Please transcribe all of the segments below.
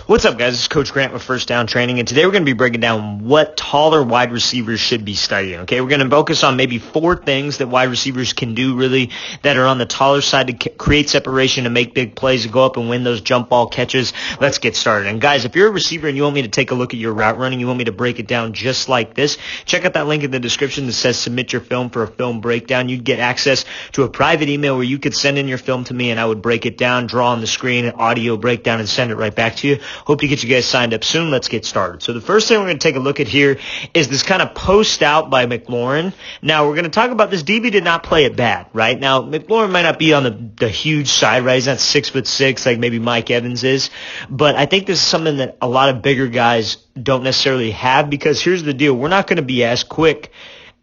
What's up, guys? This is Coach Grant with First Down Training, and today we're going to be breaking down what taller wide receivers should be studying, okay? We're going to focus on maybe 4 things that wide receivers can do really that are on the taller side to create separation, to make big plays, to go up and win those jump ball catches. Let's get started. And guys, if you're a receiver and you want me to take a look at your route running, you want me to break it down just like this, check out that link in the description that says submit your film for a film breakdown. You'd get access to a private email where you could send in your film to me and I would break it down, draw on the screen, an audio breakdown, and send it right back to you. Hope to get you guys signed up soon. Let's get started. So the first thing we're going to take a look at here is this kind of post out by McLaurin. Now we're going to talk about this. DB did not play it bad, right? Now McLaurin might not be on the huge side, right? He's not 6'6" like maybe Mike Evans is, but I think this is something that a lot of bigger guys don't necessarily have, because here's the deal. We're not going to be as quick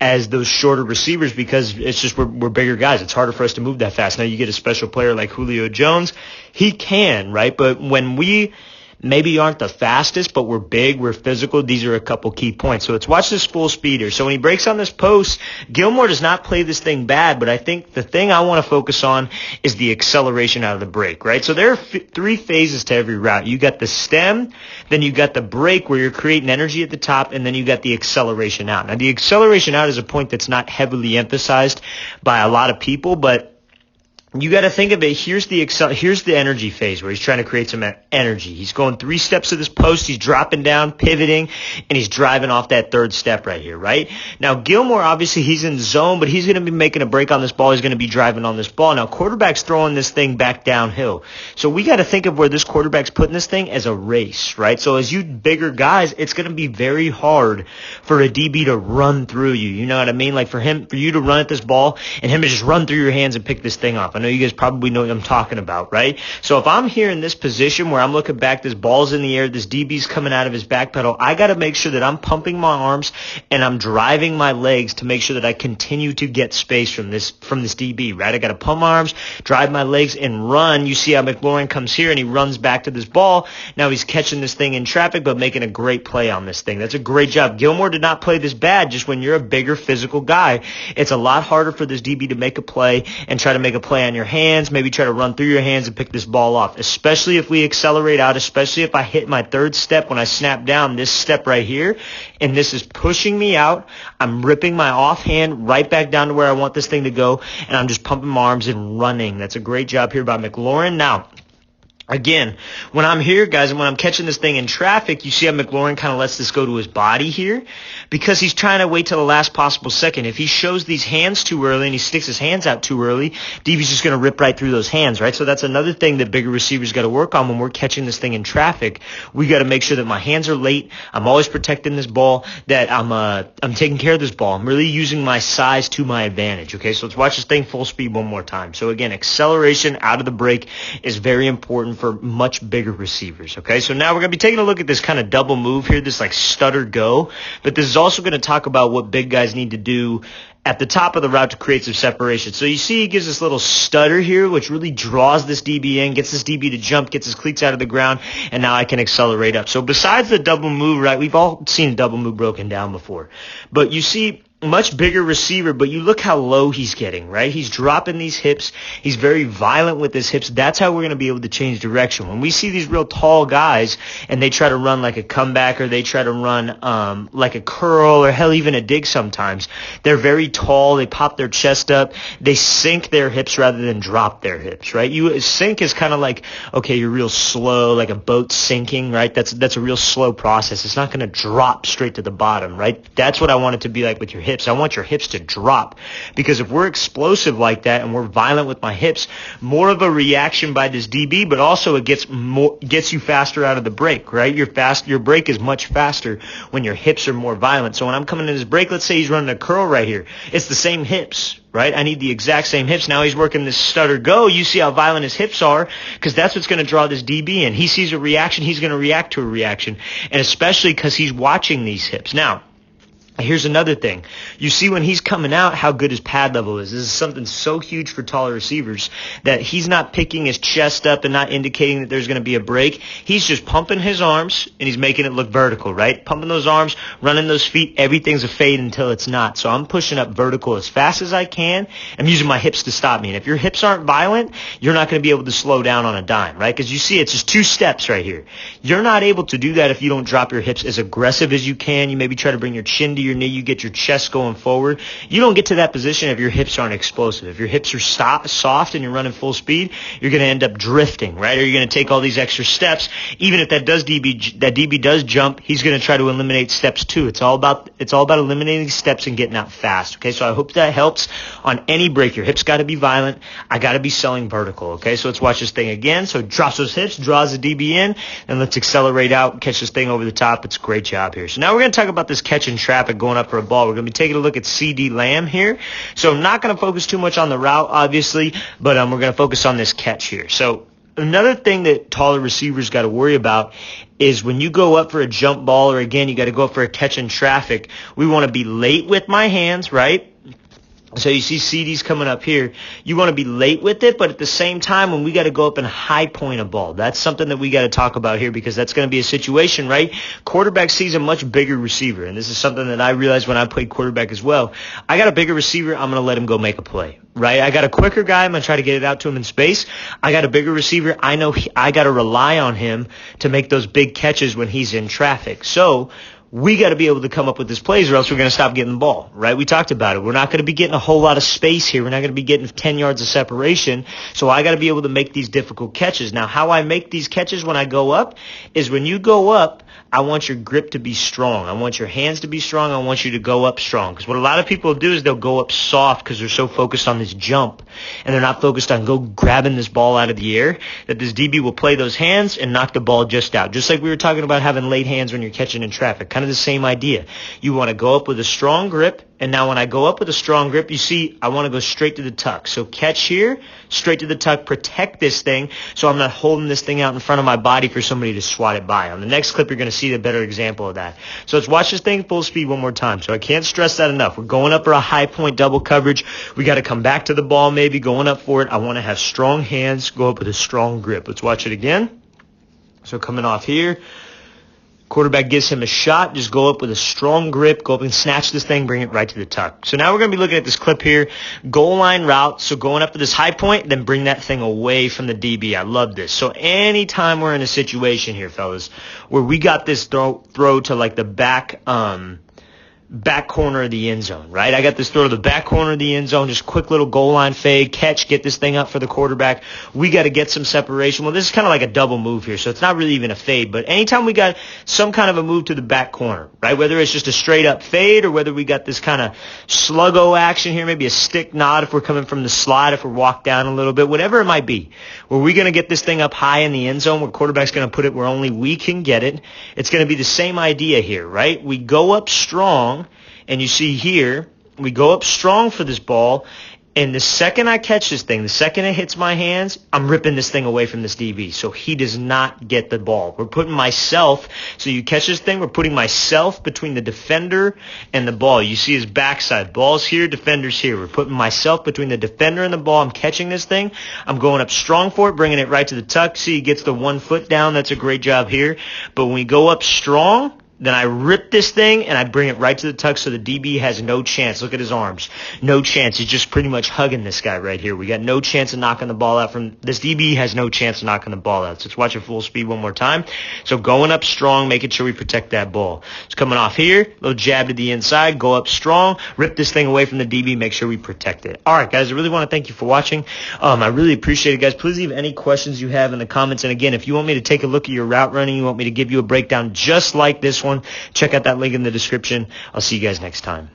as those shorter receivers because it's just we're bigger guys. It's harder for us to move that fast. Now you get a special player like Julio Jones. He can, right? But when we maybe aren't the fastest, but we're big, we're physical, these are a couple key points. So let's watch this full speed here. So when he breaks on this post, Gilmore does not play this thing bad, but I think the thing I want to focus on is the acceleration out of the break, right? So there are 3 phases to every route. You got the stem, then you got the break where you're creating energy at the top, and then you got the acceleration out. Now the acceleration out is a point that's not heavily emphasized by a lot of people, but you got to think of it. Here's the energy phase where he's trying to create some energy. He's going 3 steps to this post. He's dropping down, pivoting, and he's driving off that 3rd step right here, right? Now, Gilmore, obviously, he's in zone, but he's going to be making a break on this ball. He's going to be driving on this ball. Now, quarterback's throwing this thing back downhill. So we got to think of where this quarterback's putting this thing as a race, right? So as you bigger guys, it's going to be very hard for a DB to run through you. You know what I mean? Like for you to run at this ball and him to just run through your hands and pick this thing off. I know you guys probably know what I'm talking about, right? So if I'm here in this position where I'm looking back, this ball's in the air, this DB's coming out of his back pedal, I got to make sure that I'm pumping my arms and I'm driving my legs to make sure that I continue to get space from this DB, right? I got to pump my arms, drive my legs, and run. You see how McLaurin comes here and he runs back to this ball. Now he's catching this thing in traffic, but making a great play on this thing. That's a great job. Gilmore did not play this bad. Just when you're a bigger physical guy, it's a lot harder for this DB to make a play and try to make a play on your hands, maybe try to run through your hands and pick this ball off, especially if we accelerate out, especially if I hit my 3rd step when I snap down, this step right here, and this is pushing me out. I'm ripping my offhand right back down to where I want this thing to go, and I'm just pumping my arms and running. That's a great job here by McLaurin. Now, again, when I'm here, guys, and when I'm catching this thing in traffic, you see how McLaurin kind of lets this go to his body here because he's trying to wait till the last possible second. If he shows these hands too early and he sticks his hands out too early, DB's just going to rip right through those hands, right? So that's another thing that bigger receivers got to work on when we're catching this thing in traffic. We got to make sure that my hands are late. I'm always protecting this ball, that I'm taking care of this ball. I'm really using my size to my advantage, okay? So let's watch this thing full speed one more time. So again, acceleration out of the break is very important for much bigger receivers, okay? So now we're going to be taking a look at this kind of double move here, this like stutter go, but this is also going to talk about what big guys need to do at the top of the route to create some separation. So you see he gives this little stutter here, which really draws this DB in, gets this DB to jump, gets his cleats out of the ground, and now I can accelerate up. So besides the double move, right, we've all seen double move broken down before, but you see much bigger receiver, but you look how low he's getting, right? He's dropping these hips. He's very violent with his hips. That's how we're going to be able to change direction. When we see these real tall guys and they try to run like a comeback or they try to run like a curl or hell, even a dig sometimes, they're very tall. They pop their chest up. They sink their hips rather than drop their hips, right? Sink is kind of like, okay, you're real slow, like a boat sinking, right? That's a real slow process. It's not going to drop straight to the bottom, right? That's what I want it to be like with your hips. I want your hips to drop, because if we're explosive like that and we're violent with my hips, more of a reaction by this DB, but also it gets you faster out of the break, right? Your break is much faster when your hips are more violent. So when I'm coming in this break, let's say he's running a curl right here. It's the same hips, right? I need the exact same hips. Now he's working this stutter go. You see how violent his hips are, because that's what's going to draw this DB in. He sees a reaction. He's going to react to a reaction, and especially because he's watching these hips. Now, Here's another thing. You see when he's coming out how good his pad level is. This is something so huge for taller receivers that he's not picking his chest up and not indicating that there's going to be a break. He's just pumping his arms and he's making it look vertical, right? Pumping those arms, running those feet, everything's a fade until it's not. So I'm pushing up vertical as fast as I can. I'm using my hips to stop me. And if your hips aren't violent, you're not going to be able to slow down on a dime, right? Because you see it's just 2 steps right here. You're not able to do that if you don't drop your hips as aggressive as you can. You maybe try to bring your chin to your knee, you get your chest going forward. You don't get to that position if your hips aren't explosive. If your hips are soft and you're running full speed, you're going to end up drifting, right? Or you're going to take all these extra steps. Even if that DB does jump, he's going to try to eliminate steps too. It's all about eliminating steps and getting out fast. Okay, so I hope that helps on any break. Your hips got to be violent. I got to be selling vertical. Okay, so let's watch this thing again. So drops those hips, draws the DB in, and let's accelerate out, catch this thing over the top. It's a great job here. So now we're going to talk about this catch in traffic going up for a ball. We're going to be taking a look at CD Lamb here. So I'm not going to focus too much on the route, obviously, but we're going to focus on this catch here. So another thing that taller receivers got to worry about is when you go up for a jump ball, or again, you got to go up for a catch in traffic, we want to be late with my hands, right? So you see CD's coming up here. You want to be late with it, but at the same time, when we got to go up and high point a ball, that's something that we got to talk about here, because that's going to be a situation, right? Quarterback sees a much bigger receiver, and this is something that I realized when I played quarterback as well. I got a bigger receiver, I'm going to let him go make a play, right? I got a quicker guy, I'm going to try to get it out to him in space. I got a bigger receiver, I know I got to rely on him to make those big catches when he's in traffic. So we got to be able to come up with this plays, or else we're going to stop getting the ball, right? We talked about it. We're not going to be getting a whole lot of space here. We're not going to be getting 10 yards of separation. So I got to be able to make these difficult catches. Now, how I make these catches when I go up is when you go up, I want your grip to be strong. I want your hands to be strong. I want you to go up strong. Because what a lot of people do is they'll go up soft because they're so focused on this jump, and they're not focused on grabbing this ball out of the air, that this DB will play those hands and knock the ball just out. Just like we were talking about having late hands when you're catching in traffic. Kind of the same idea. You want to go up with a strong grip. And now when I go up with a strong grip, you see I want to go straight to the tuck. So catch here, straight to the tuck, protect this thing so I'm not holding this thing out in front of my body for somebody to swat it by. On the next clip, you're going to see a better example of that. So let's watch this thing full speed one more time. So I can't stress that enough. We're going up for a high point double coverage. We got to come back to the ball maybe, going up for it. I want to have strong hands, go up with a strong grip. Let's watch it again. So coming off here. Quarterback gives him a shot. Just go up with a strong grip. Go up and snatch this thing. Bring it right to the tuck. So now we're going to be looking at this clip here. Goal line route. So going up to this high point, then bring that thing away from the DB. I love this. So anytime we're in a situation here, fellas, where we got this throw to like the back corner of the end zone, right? I got this throw to the back corner of the end zone, just quick little goal line fade, catch, get this thing up for the quarterback. We got to get some separation. Well, this is kind of like a double move here, so it's not really even a fade, but anytime we got some kind of a move to the back corner, right? Whether it's just a straight up fade or whether we got this kind of sluggo action here, maybe a stick nod if we're coming from the slide, if we're walked down a little bit, whatever it might be, where we're going to get this thing up high in the end zone, where quarterback's going to put it where only we can get it. It's going to be the same idea here, right? We go up strong. And you see here, we go up strong for this ball, and the second I catch this thing, the second it hits my hands, I'm ripping this thing away from this DB. So he does not get the ball. We're putting myself, so you catch this thing, we're putting myself between the defender and the ball. You see his backside. Ball's here, defender's here. We're putting myself between the defender and the ball. I'm catching this thing. I'm going up strong for it, bringing it right to the tuck. See, he gets the 1 foot down. That's a great job here. But when we go up strong, then I rip this thing and I bring it right to the tuck so the DB has no chance. Look at his arms. No chance. He's just pretty much hugging this guy right here. We got no chance of knocking the ball out from this DB has no chance of knocking the ball out. So let's watch it full speed one more time. So going up strong, making sure we protect that ball. It's coming off here. Little jab to the inside. Go up strong. Rip this thing away from the DB. Make sure we protect it. All right, guys. I really want to thank you for watching. I really appreciate it, guys. Please leave any questions you have in the comments. And again, if you want me to take a look at your route running, you want me to give you a breakdown just like this one, check out that link in the description. I'll see you guys next time.